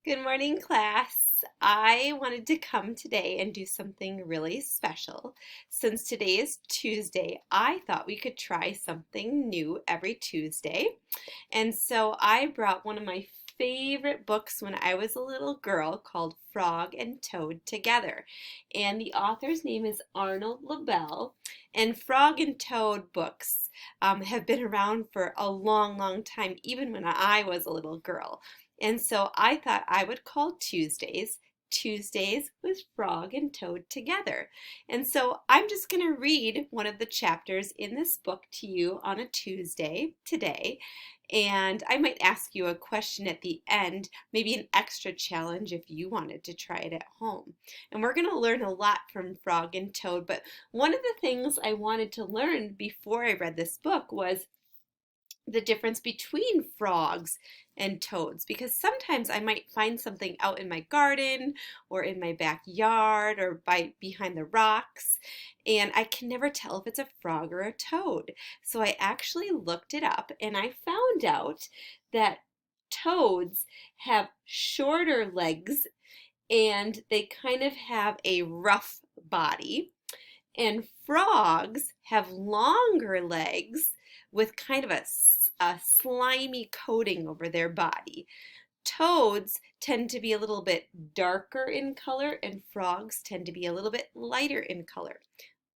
Good morning, class. I wanted to come today and do something really special. Since today is Tuesday, I thought we could try something new every Tuesday. And so I brought one of my favorite books when I was a little girl called Frog and Toad Together. And the author's name is Arnold LaBelle. And Frog and Toad books have been around for a long, long time, even when I was a little girl. And so I thought I would call Tuesdays with Frog and Toad Together. And so I'm just going to read one of the chapters in this book to you on a Tuesday today. And I might ask you a question at the end, maybe an extra challenge if you wanted to try it at home. And we're going to learn a lot from Frog and Toad, but one of the things I wanted to learn before I read this book was the difference between frogs and toads, because sometimes I might find something out in my garden or in my backyard or behind the rocks, and I can never tell if it's a frog or a toad. So I actually looked it up and I found out that toads have shorter legs and they kind of have a rough body. And frogs have longer legs with kind of a slimy coating over their body. Toads tend to be a little bit darker in color, and frogs tend to be a little bit lighter in color.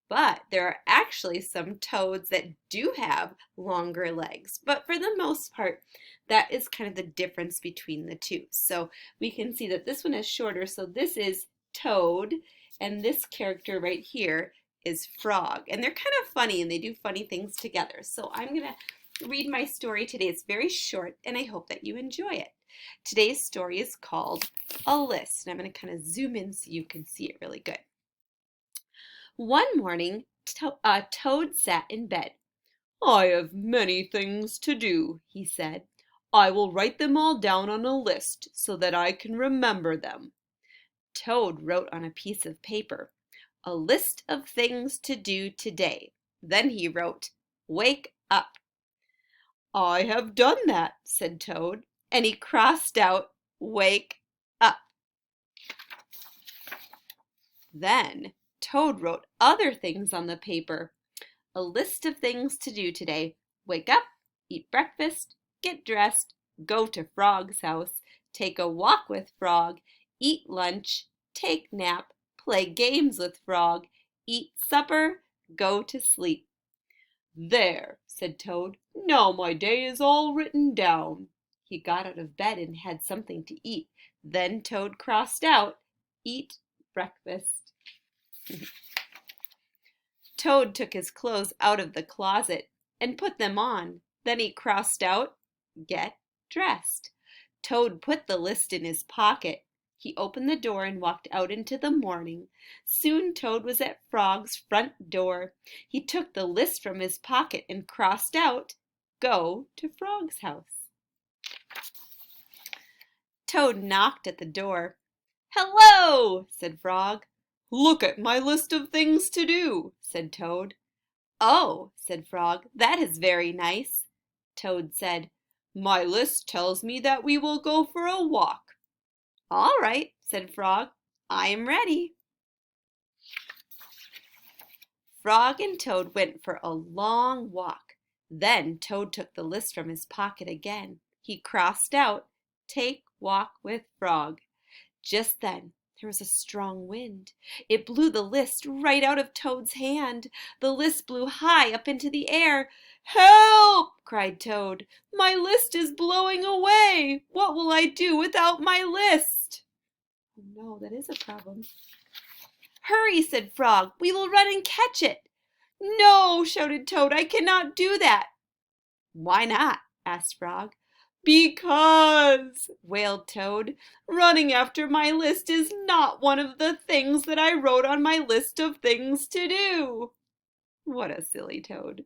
But there are actually some toads that do have longer legs. But for the most part, that is kind of the difference between the two. So we can see that this one is shorter. So this is Toad, and this character right here is Frog. And they're kind of funny, and they do funny things together. So I'm going to read my story today. It's very short, and I hope that you enjoy it. Today's story is called A List, and I'm going to kind of zoom in so you can see it really good. One morning, Toad sat in bed. "I have many things to do," he said. "I will write them all down on a list so that I can remember them." Toad wrote on a piece of paper, "A list of things to do today." Then he wrote, "Wake up." "I have done that," said Toad, and he crossed out "Wake up." Then Toad wrote other things on the paper. "A list of things to do today. Wake up, eat breakfast, get dressed, go to Frog's house, take a walk with Frog, eat lunch, take nap, play games with Frog, eat supper, go to sleep." "There," said Toad. "Now my day is all written down." He got out of bed and had something to eat. Then Toad crossed out, "Eat breakfast." Toad took his clothes out of the closet and put them on. Then he crossed out, "Get dressed." Toad put the list in his pocket. He opened the door and walked out into the morning. Soon Toad was at Frog's front door. He took the list from his pocket and crossed out, "Go to Frog's house." Toad knocked at the door. "Hello," said Frog. "Look at my list of things to do," said Toad. "Oh," said Frog, "that is very nice." Toad said, "My list tells me that we will go for a walk." "All right," said Frog, "I am ready." Frog and Toad went for a long walk. Then Toad took the list from his pocket again. He crossed out, "Take walk with Frog." Just then there was a strong wind. It blew the list right out of Toad's hand. The list blew high up into the air. "Help!" cried Toad. "My list is blowing away. What will I do without my list?" Oh no, that is a problem. "Hurry," said Frog. "We will run and catch it." "No," shouted Toad. "I cannot do that." "Why not?" asked Frog. "Because," wailed Toad, "running after my list is not one of the things that I wrote on my list of things to do." What a silly Toad.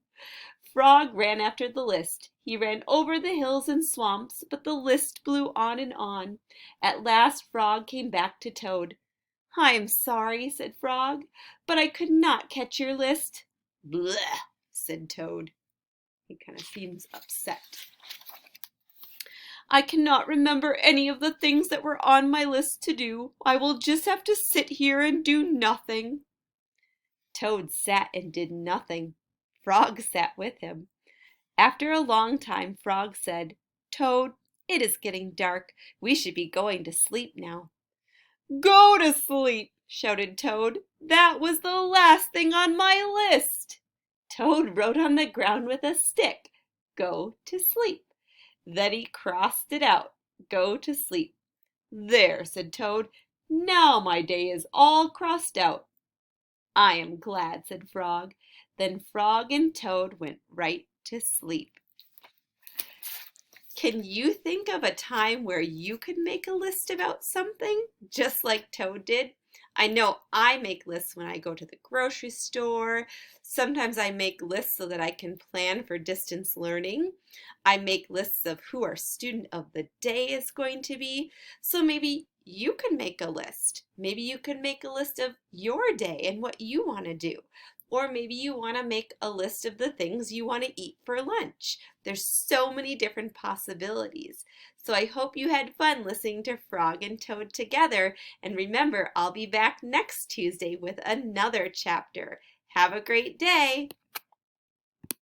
Frog ran after the list. He ran over the hills and swamps, but the list blew on and on. At last Frog came back to Toad. "I am sorry," said Frog, "but I could not catch your list." "Bleh," said Toad. He kind of seems upset. I cannot remember any of the things that were on my list to do. I will just have to sit here and do nothing." Toad sat and did nothing. Frog sat with him. After a long time, Frog said, "Toad, it is getting dark. We should be going to sleep now." "Go to sleep!" shouted Toad. "That was the last thing on my list." Toad wrote on the ground with a stick, "Go to sleep." Then he crossed it out, "Go to sleep." "There," said Toad. "Now my day is all crossed out." "I am glad," said Frog. Then Frog and Toad went right to sleep. Can you think of a time where you could make a list about something, just like Toad did? I know I make lists when I go to the grocery store. Sometimes I make lists so that I can plan for distance learning. I make lists of who our student of the day is going to be. So maybe you can make a list. Maybe you can make a list of your day and what you want to do. Or maybe you want to make a list of the things you want to eat for lunch. There's so many different possibilities. So I hope you had fun listening to Frog and Toad together. And remember, I'll be back next Tuesday with another chapter. Have a great day.